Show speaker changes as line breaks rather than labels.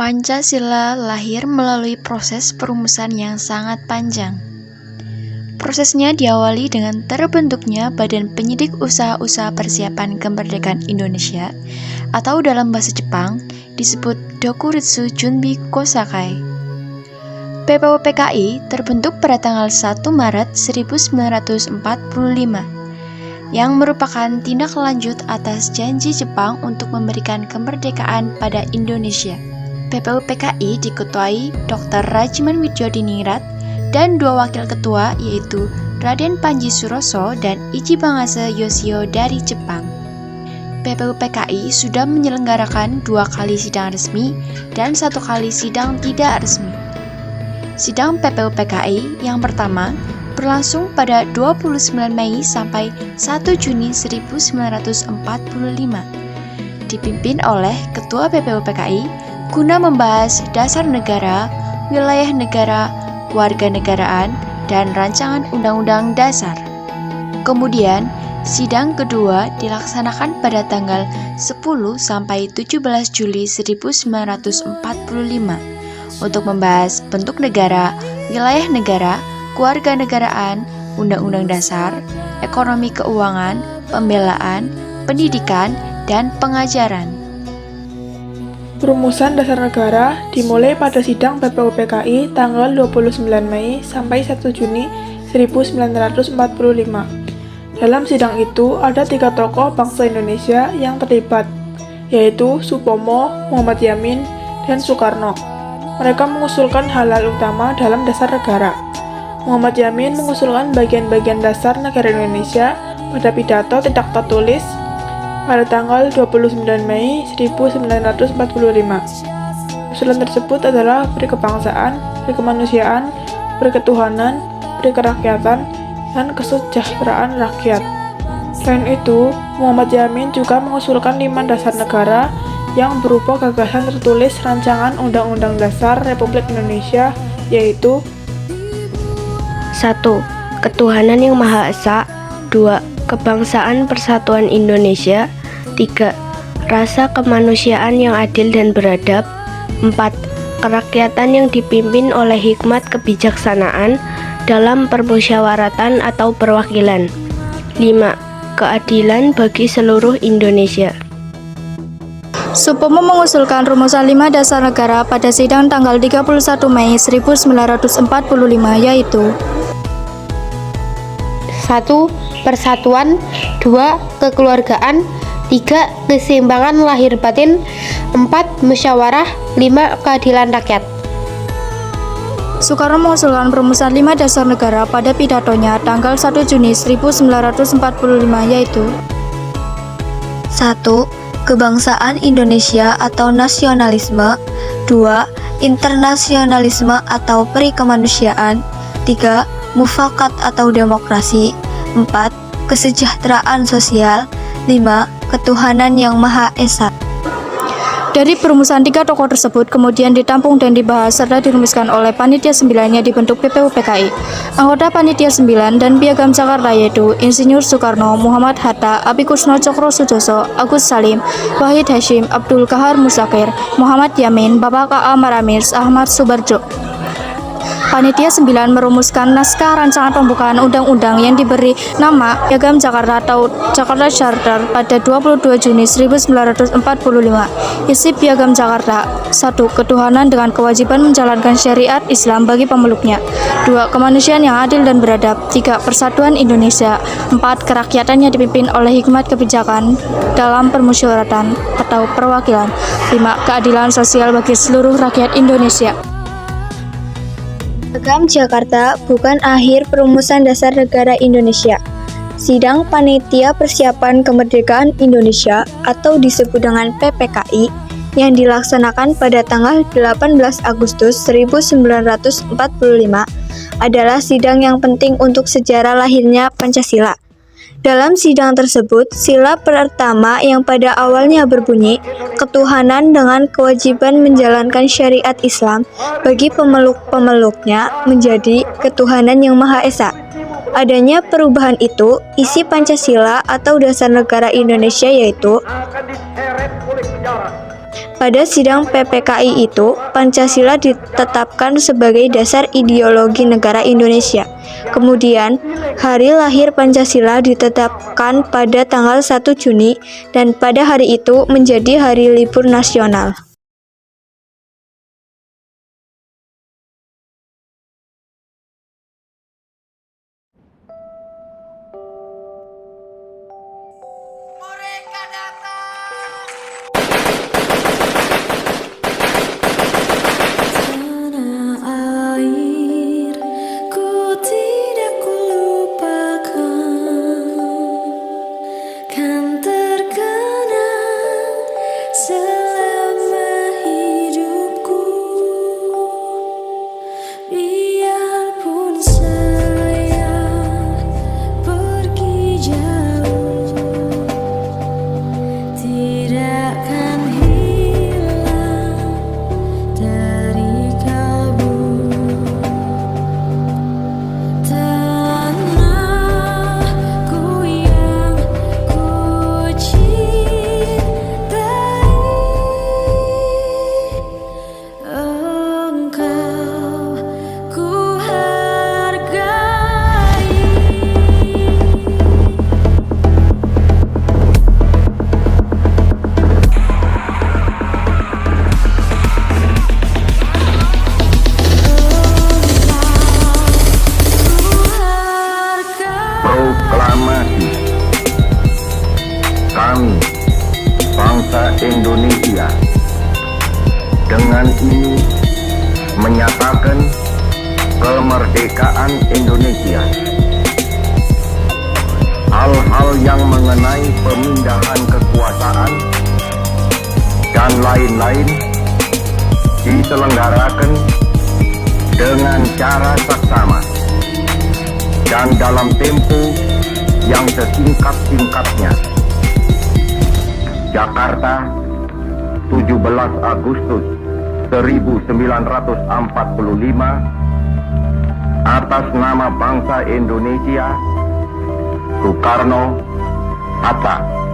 Pancasila lahir melalui proses perumusan yang sangat panjang. Prosesnya diawali dengan terbentuknya Badan Penyidik Usaha-Usaha Persiapan Kemerdekaan Indonesia atau dalam bahasa Jepang disebut Dokuritsu Junbi Kosakai. PPUPKI terbentuk pada tanggal 1 Maret 1945 yang merupakan tindak lanjut atas janji Jepang untuk memberikan kemerdekaan pada Indonesia. PPUPKI diketuai Dr. Rajiman Widyodiningrat dan dua wakil ketua yaitu Raden Panji Suroso dan Ichi Bangase Yoshio dari Jepang. PPUPKI sudah menyelenggarakan 2 kali sidang resmi dan 1 kali sidang tidak resmi. Sidang PPUPKI yang pertama berlangsung pada 29 Mei sampai 1 Juni 1945. Dipimpin oleh Ketua PPUPKI guna membahas dasar negara, wilayah negara, kewarganegaraan, dan rancangan undang-undang dasar. Kemudian, sidang kedua dilaksanakan pada tanggal 10 sampai 17 Juli 1945 untuk membahas bentuk negara, wilayah negara, kewarganegaraan, undang-undang dasar, ekonomi keuangan, pembelaan, pendidikan, dan pengajaran.
Perumusan dasar negara dimulai pada sidang PPUPKI tanggal 29 Mei sampai 1 Juni 1945. Dalam sidang itu ada 3 tokoh bangsa Indonesia yang terlibat, yaitu Supomo, Muhammad Yamin, dan Soekarno. Mereka mengusulkan hal-hal utama dalam dasar negara. Muhammad Yamin mengusulkan bagian-bagian dasar negara Indonesia pada pidato tidak tertulis pada tanggal 29 Mei 1945. Usulan tersebut adalah peri kebangsaan, peri kemanusiaan, peri ketuhanan, peri kerakyatan, dan kesejahteraan rakyat. Selain itu, Muhammad Yamin juga mengusulkan 5 dasar negara yang berupa gagasan tertulis rancangan Undang-Undang Dasar Republik Indonesia, yaitu
1. Ketuhanan yang Maha Esa. 2. Kebangsaan Persatuan Indonesia. 3. Rasa kemanusiaan yang adil dan beradab. 4. Kerakyatan yang dipimpin oleh hikmat kebijaksanaan dalam permusyawaratan atau perwakilan. 5. Keadilan bagi seluruh Indonesia.
Supomo mengusulkan rumusan 5 dasar negara pada sidang tanggal 31 Mei 1945 yaitu
1. Persatuan. 2. Kekeluargaan. 3. Keseimbangan lahir batin. 4. Musyawarah. 5. Keadilan rakyat.
Soekarno mengusulkan perumusan 5 dasar negara pada pidatonya tanggal 1 Juni 1945 yaitu
1. Kebangsaan Indonesia atau nasionalisme. 2. Internasionalisme atau peri kemanusiaan. 3. Mufakat atau demokrasi. 4. Kesejahteraan sosial. 5. Ketuhanan yang Maha Esa.
Dari perumusan 3 tokoh tersebut kemudian ditampung dan dibahas serta dirumuskan oleh Panitia 9 yang dibentuk PPUPKI. Anggota Panitia 9 dan Piagam Jakarta yaitu Insinyur Soekarno, Muhammad Hatta, Abikusno Cokro Sujoso, Agus Salim, Wahid Hashim, Abdul Kahar Musakir, Muhammad Yamin, Bapak K.A. Maramis, Ahmad Subarjo. Panitia 9 merumuskan naskah rancangan pembukaan undang-undang yang diberi nama Piagam Jakarta atau Jakarta Charter pada 22 Juni 1945. Isi Piagam Jakarta: 1. Ketuhanan dengan kewajiban menjalankan syariat Islam bagi pemeluknya. 2. Kemanusiaan yang adil dan beradab. 3. Persatuan Indonesia. 4. Kerakyatan yang dipimpin oleh hikmat kebijakan dalam permusyawaratan atau perwakilan. 5. Keadilan sosial bagi seluruh rakyat Indonesia.
Piagam Jakarta bukan akhir perumusan dasar negara Indonesia. Sidang Panitia Persiapan Kemerdekaan Indonesia atau disebut dengan PPKI yang dilaksanakan pada tanggal 18 Agustus 1945 adalah sidang yang penting untuk sejarah lahirnya Pancasila. Dalam sidang tersebut, sila pertama yang pada awalnya berbunyi, ketuhanan dengan kewajiban menjalankan syariat Islam bagi pemeluk-pemeluknya menjadi ketuhanan yang Maha Esa. Adanya perubahan itu, isi Pancasila atau dasar negara Indonesia yaitu Pada sidang PPKI itu, Pancasila ditetapkan sebagai dasar ideologi negara Indonesia. Kemudian, hari lahir Pancasila ditetapkan pada tanggal 1 Juni dan pada hari itu menjadi hari libur nasional.
Proklamasi. Kami, bangsa Indonesia, dengan ini menyatakan kemerdekaan Indonesia. Hal-hal yang mengenai pemindahan kekuasaan dan lain-lain diselenggarakan dengan cara saksama dan dalam tempo yang sesingkat-singkatnya. Jakarta, 17 Agustus 1945, atas nama bangsa Indonesia, Soekarno, Hatta.